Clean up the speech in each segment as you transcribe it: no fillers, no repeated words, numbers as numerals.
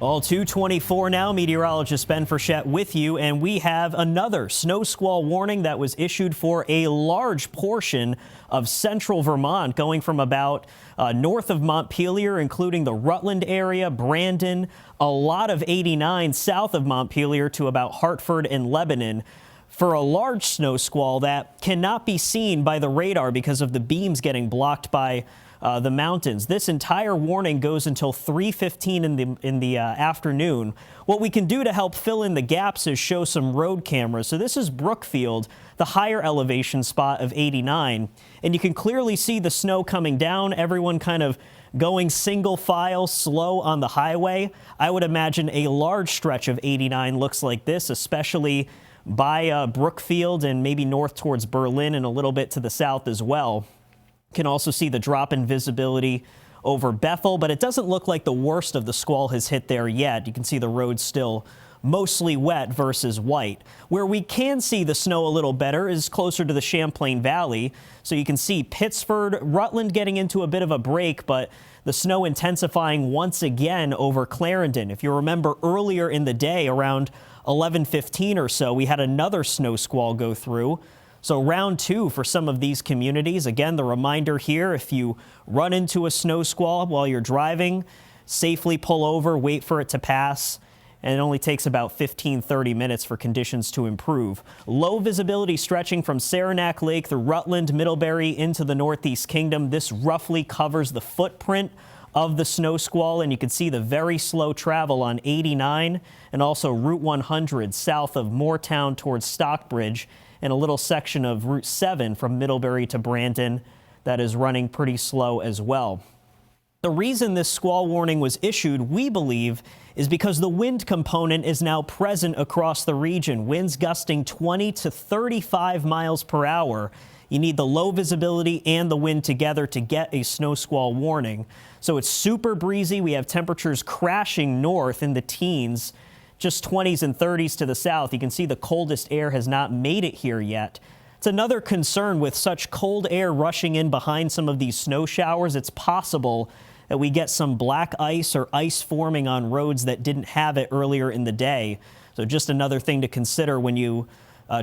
All 2:24 now, meteorologist Ben Frechette with you, and we have another snow squall warning that was issued for a large portion of central Vermont, going from about north of Montpelier, including the Rutland area, Brandon, a lot of 89 south of Montpelier to about Hartford and Lebanon, for a large snow squall that cannot be seen by the radar because of the beams getting blocked by the mountains. This entire warning goes until 3:15 in the afternoon. What we can do to help fill in the gaps is show some road cameras. So this is Brookfield, the higher elevation spot of 89, and you can clearly see the snow coming down. Everyone kind of going single file, slow on the highway. I would imagine a large stretch of 89 looks like this, especially by Brookfield and maybe north towards Berlin and a little bit to the south as well. Can also see the drop in visibility over Bethel, but it doesn't look like the worst of the squall has hit there yet. You can see the road still mostly wet versus white. Where we can see the snow a little better is closer to the Champlain Valley. So you can see Pittsford, Rutland getting into a bit of a break, but the snow intensifying once again over Clarendon. If you remember earlier in the day, around 11:15 or so, we had another snow squall go through. So round two for some of these communities. Again, the reminder here, if you run into a snow squall while you're driving, safely pull over, wait for it to pass. And it only takes about 15-30 minutes for conditions to improve. Low visibility stretching from Saranac Lake through Rutland, Middlebury into the Northeast Kingdom. This roughly covers the footprint of the snow squall, and you can see the very slow travel on 89 and also Route 100 south of Moortown towards Stockbridge, and a little section of Route 7 from Middlebury to Brandon that is running pretty slow as well. The reason this squall warning was issued, we believe, is because the wind component is now present across the region. Winds gusting 20 to 35 miles per hour. You need the low visibility and the wind together to get a snow squall warning. So it's super breezy. We have temperatures crashing north in the teens, just 20s and 30s to the south. You can see the coldest air has not made it here yet. It's another concern with such cold air rushing in behind some of these snow showers. It's possible that we get some black ice or ice forming on roads that didn't have it earlier in the day. So just another thing to consider when you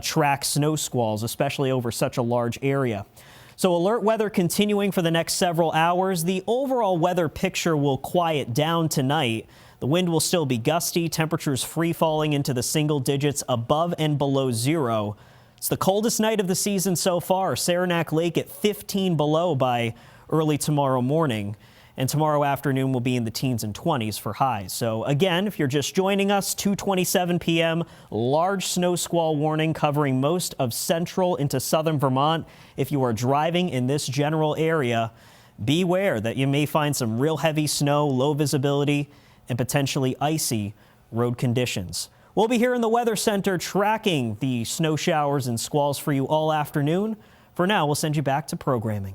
track snow squalls, especially over such a large area. So alert weather continuing for the next several hours. The overall weather picture will quiet down tonight. The wind will still be gusty, temperatures free falling into the single digits above and below zero. It's the coldest night of the season so far. Saranac Lake at 15 below by early tomorrow morning. And tomorrow afternoon will be in the teens and 20s for highs. So again, if you're just joining us, 2:27 p.m., large snow squall warning covering most of central into southern Vermont. If you are driving in this general area, beware that you may find some real heavy snow, low visibility, and potentially icy road conditions. We'll be here in the Weather Center tracking the snow showers and squalls for you all afternoon. For now, we'll send you back to programming.